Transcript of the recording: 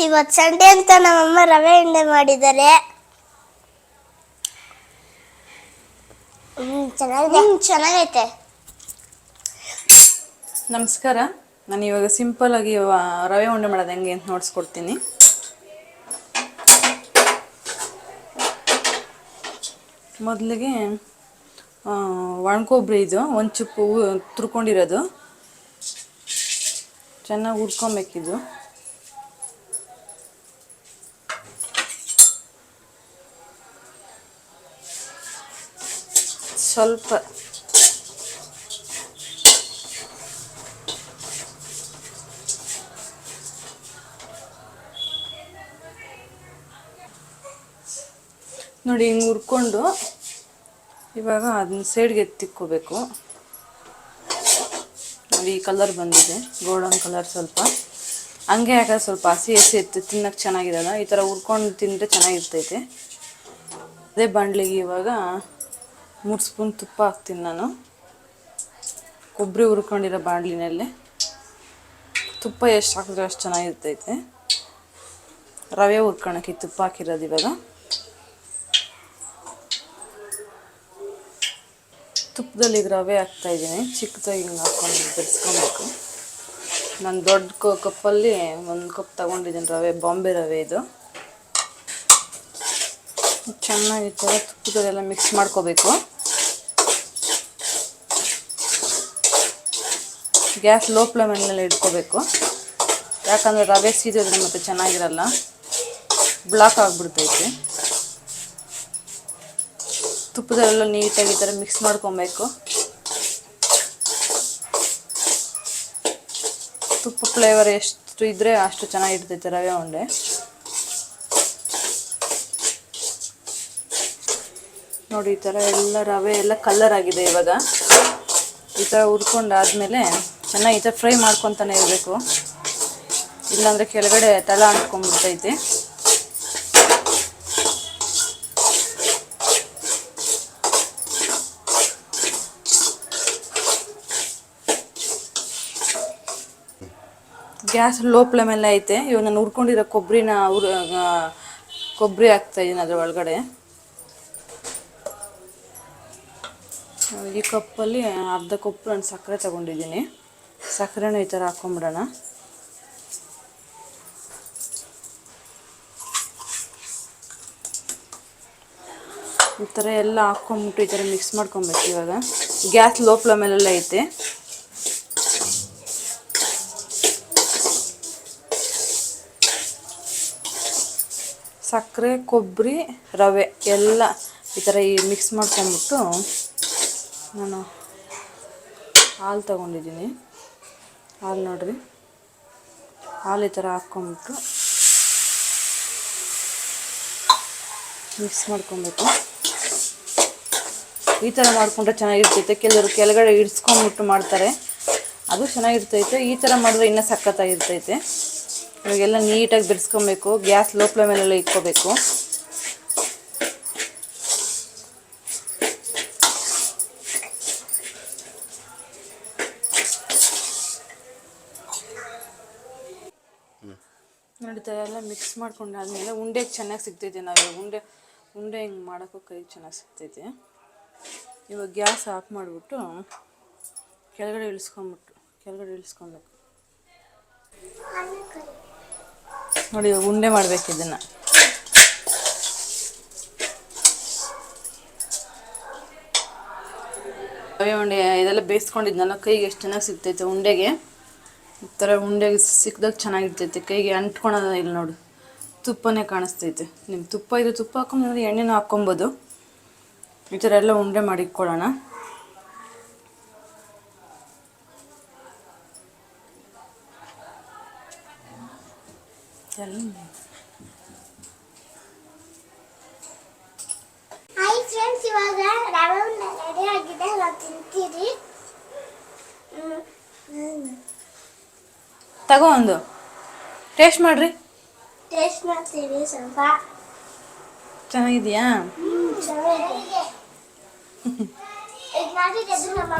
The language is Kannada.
ಇವತ್ತು ಸಂಡೇ ಅಂತ ನಮ್ಮಮ್ಮ ರವೆ ಉಂಡೆ ಮಾಡಿದ್ದಾರೆ. ಚೆನ್ನಾಗೈತೆ. ನಮಸ್ಕಾರ. ನಾನು ಇವಾಗ ಸಿಂಪಲ್ ಆಗಿ ರವೆ ಉಂಡೆ ಮಾಡೋದು ಹೆಂಗೆ ಅಂತ ನೋಡಿಸ್ಕೊಡ್ತೀನಿ. ಮೊದಲಿಗೆ ಒಣಕೊಬ್ಬರಿ ಇದು ಒಂದು ಚುಪ್ಪು ತುರ್ಕೊಂಡಿರೋದು ಚೆನ್ನಾಗಿ ಹುರ್ಕೊಬೇಕಿದು. ಸ್ವಲ್ಪ ನೋಡಿ ಹಿಂಗೆ ಹುರ್ಕೊಂಡು ಇವಾಗ ಅದನ್ನ ಸೈಡ್ಗೆ ಎತ್ತಿಕ್ಕೋಬೇಕು. ನೋಡಿ ಈ ಕಲರ್ ಬಂದಿದೆ, ಗೋಲ್ಡನ್ ಕಲರ್. ಸ್ವಲ್ಪ ಹಂಗೆ ಯಾಕಂದ್ರೆ ಸ್ವಲ್ಪ ಹಸಿ ಎತ್ತಿ ತಿನ್ನೋಕ್ಕೆ ಚೆನ್ನಾಗಿರಲ್ಲ. ಈ ಥರ ಹುರ್ಕೊಂಡು ತಿಂದರೆ ಚೆನ್ನಾಗಿರ್ತೈತೆ. ಅದೇ ಬಾಣಲಿಗೆ ಇವಾಗ 3 ಸ್ಪೂನ್ ತುಪ್ಪ ಹಾಕ್ತೀನಿ ನಾನು. ಕೊಬ್ಬರಿ ಹುರ್ಕೊಂಡಿರೋ ಬಾಣಲಿನಲ್ಲೇ ತುಪ್ಪ ಎಷ್ಟು ಹಾಕಿದ್ರೆ ಅಷ್ಟು ಚೆನ್ನಾಗಿರ್ತೈತೆ. ರವೆ ಹುರ್ಕೊಳಕ್ಕೆ ತುಪ್ಪ ಹಾಕಿರೋದು ಇವಾಗ. ತುಪ್ಪದಲ್ಲಿ ರವೆ ಹಾಕ್ತಾಯಿದ್ದೀನಿ. ಚಿಕ್ಕದಾಗಿ ಹಿಂಗೆ ಹಾಕ್ಕೊಂಡು ಬೆರೆಸ್ಕೊಬೇಕು. ನಾನು ದೊಡ್ಡ ಕಪ್ಪಲ್ಲಿ 1 ಕಪ್ ತೊಗೊಂಡಿದ್ದೀನಿ ರವೆ, ಬಾಂಬೆ ರವೆ ಇದು. ಚೆನ್ನಾಗಿ ಥರ ತುಪ್ಪದಲ್ಲೆಲ್ಲ ಮಿಕ್ಸ್ ಮಾಡ್ಕೋಬೇಕು. ಗ್ಯಾಸ್ ಲೋ ಫ್ಲೇಮಲ್ಲೆಲ್ಲ ಇಟ್ಕೋಬೇಕು, ಯಾಕಂದರೆ ರವೆ ಸೀದಿದ್ರೆ ಮತ್ತೆ ಚೆನ್ನಾಗಿರಲ್ಲ, ಬ್ಲಾಕ್ ಆಗಿಬಿಡ್ತೈತೆ. ತುಪ್ಪದಲ್ಲೆಲ್ಲ ನೀಟಾಗಿ ಈ ಥರ ಮಿಕ್ಸ್ ಮಾಡ್ಕೊಬೇಕು. ತುಪ್ಪ ಫ್ಲೇವರ್ ಎಷ್ಟು ಇದ್ದರೆ ಅಷ್ಟು ಚೆನ್ನಾಗಿರ್ತೈತೆ ರವೆ ಉಂಡೆ. ನೋಡಿ ಈ ಥರ ಎಲ್ಲ ರವೆ ಎಲ್ಲ ಕಲರ್ ಆಗಿದೆ. ಇವಾಗ ಈ ಥರ ಹುರ್ಕೊಂಡಾದ್ಮೇಲೆ ಚೆನ್ನಾಗಿ ಈ ಥರ ಫ್ರೈ ಮಾಡ್ಕೊತಾನೆ ಇರಬೇಕು, ಇಲ್ಲಾಂದರೆ ಕೆಳಗಡೆ ತಳ ಅಂಟ್ಕೊಂಡ್ಬಿಡ್ತೈತೆ. ಗ್ಯಾಸ್ ಲೋ ಫ್ಲೇಮೆಲ್ಲ ಐತೆ. ಇವಾಗ ನಾನು ಹುರ್ಕೊಂಡಿರೋ ಕೊಬ್ಬರಿ ಹಾಕ್ತಾಯಿದ್ದೀನಿ ಅದ್ರ ಒಳಗಡೆ. ಈ ಕಪ್ಪಲ್ಲಿ ಅರ್ಧ ಕಪ್ ನಾನು ಸಕ್ಕರೆ ತಗೊಂಡಿದ್ದೀನಿ. ಸಕ್ಕರೆನೂ ಈ ಥರ ಹಾಕ್ಕೊಂಬಿಡೋಣ. ಈ ಥರ ಎಲ್ಲ ಹಾಕ್ಕೊಂಬಿಟ್ಟು ಈ ಥರ ಮಿಕ್ಸ್ ಮಾಡ್ಕೊಬೇಕು. ಇವಾಗ ಗ್ಯಾಸ್ ಲೋ ಫ್ಲೇಮಲ್ಲೆಲ್ಲ ಐತೆ. ಸಕ್ಕರೆ, ಕೊಬ್ಬರಿ, ರವೆ ಎಲ್ಲ ಈ ಥರ ಮಿಕ್ಸ್ ಮಾಡ್ಕೊಂಬಿಟ್ಟು ನಾನು ಹಾಲು ತೊಗೊಂಡಿದ್ದೀನಿ. ಹಾಲು ನೋಡಿರಿ, ಹಾಲು ಈ ಥರ ಹಾಕ್ಕೊಂಬಿಟ್ಟು ಮಿಕ್ಸ್ ಮಾಡ್ಕೊಬೇಕು. ಈ ಥರ ಮಾಡಿಕೊಂಡ್ರೆ ಚೆನ್ನಾಗಿರ್ತೈತೆ. ಕೆಲವರು ಕೆಳಗಡೆ ಇಡ್ಸ್ಕೊಂಬಿಟ್ಟು ಮಾಡ್ತಾರೆ, ಅದು ಚೆನ್ನಾಗಿರ್ತೈತೆ. ಈ ಥರ ಮಾಡಿದ್ರೆ ಇನ್ನೂ ಸಖತ್ತಾಗಿರ್ತೈತೆ. ಇವಾಗೆಲ್ಲ ನೀಟಾಗಿ ಬೆರೆಸ್ಕೊಬೇಕು. ಗ್ಯಾಸ್ ಲೋ ಫ್ಲೇಮಲ್ಲೆಲ್ಲ ಇಟ್ಕೋಬೇಕು. ನೋಡಿತಾ ಎಲ್ಲ ಮಿಕ್ಸ್ ಮಾಡ್ಕೊಂಡಾದ್ಮೇಲೆ ಉಂಡೆಗೆ ಚೆನ್ನಾಗಿ ಸಿಗ್ತೈತೆ. ನಾವು ಉಂಡೆ ಹಿಂಗೆ ಮಾಡೋಕ್ಕೂ ಕೈಗೆ ಚೆನ್ನಾಗಿ ಸಿಗ್ತೈತೆ. ಇವಾಗ ಗ್ಯಾಸ್ ಆಫ್ ಮಾಡಿಬಿಟ್ಟು ಕೆಳಗಡೆ ಇಳಿಸ್ಕೊಬೇಕು. ನೋಡಿ ಇವಾಗ ಉಂಡೆ ಮಾಡಬೇಕು ಇದನ್ನು. ರವೆ ಉಂಡೆ ಇದೆಲ್ಲ ಬೇಯಿಸ್ಕೊಂಡಿದ್ನಲ್ಲ, ಕೈಗೆ ಎಷ್ಟು ಚೆನ್ನಾಗಿ ಸಿಗ್ತೈತೆ ಉಂಡೆಗೆ. ಈ ಥರ ಉಂಡೆಗೆ ಸಿಕ್ಕಿದಾಗ ಚೆನ್ನಾಗಿರ್ತೈತೆ. ಕೈಗೆ ಅಂಟ್ಕೊಳೋದ ಇಲ್ಲ ನೋಡಿ, ತುಪ್ಪನೇ ಕಾಣಿಸ್ತೈತೆ. ನಿಮ್ಮ ತುಪ್ಪ ಇದು ತುಪ್ಪ ಹಾಕ್ಕೊಂಡು ಎಣ್ಣೆನೂ ಹಾಕ್ಕೊಬೋದು. ಈ ಥರ ಎಲ್ಲ ಉಂಡೆ ಮಾಡಿ ಇಟ್ಕೊಳ್ಳೋಣ. ಹಾಯ್ ಫ್ರೆಂಡ್ಸ್, ಇವಾಗ ರವೆ ಉಂಡೆ ರೆಡಿ ಆಗಿದೆ. ನಾವು ತಿಂತೀರಿ. ತಗೋ ಒಂದು ಟೇಸ್ಟ್ ಮಾಡ್ರಿ. ಟೇಸ್ಟ್ ಮಾಡ್ತೀವಿ ಸ್ವಲ್ಪ. ಚೆನ್ನಾಗಿದೆಯಾ? ಚೆನ್ನಾಗಿದೆ. ಇದು ಮಾಡಿದ್ದು ನಮ್ಮ